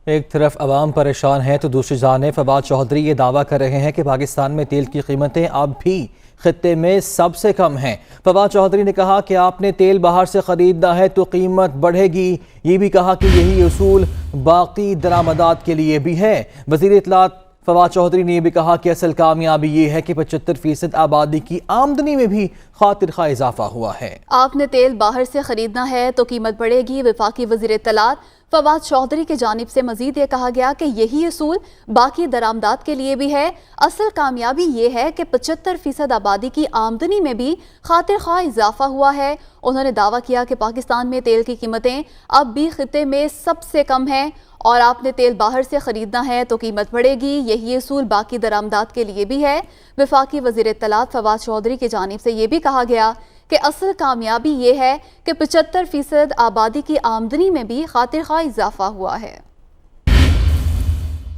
ایک طرف عوام پریشان ہے تو دوسری جانب فواد چودھری یہ دعویٰ کر رہے ہیں کہ پاکستان میں تیل کی قیمتیں اب بھی خطے میں سب سے کم ہیں۔ فواد چودھری نے کہا کہ آپ نے تیل باہر سے خریدنا ہے تو قیمت بڑھے گی۔ یہ بھی کہا کہ یہی اصول باقی درآمدات کے لیے بھی ہے۔ وزیر اطلاعات فواد چودھری نے یہ بھی کہا کہ اصل کامیابی یہ ہے کہ 75% آبادی کی آمدنی میں بھی خاطر خواہ اضافہ ہوا ہے۔ آپ نے تیل باہر سے خریدنا ہے تو قیمت بڑھے گی۔ وفاقی وزیر اطلاعات فواد چودھری کی جانب سے مزید یہ کہا گیا کہ یہی اصول باقی درآمدات کے لیے بھی ہے۔ اصل کامیابی یہ ہے کہ 75% آبادی کی آمدنی میں بھی خاطر خواہ اضافہ ہوا ہے۔ انہوں نے دعویٰ کیا کہ پاکستان میں تیل کی قیمتیں اب بھی خطے میں سب سے کم ہیں اور آپ نے تیل باہر سے خریدنا ہے تو قیمت بڑھے گی۔ یہی اصول باقی درآمدات کے لیے بھی ہے۔ وفاقی وزیر اطلاعات فواد چودھری کی جانب سے یہ بھی کہا گیا کہ اصل کامیابی یہ ہے کہ 75% آبادی کی آمدنی میں بھی خاطر خواہ اضافہ ہوا ہے۔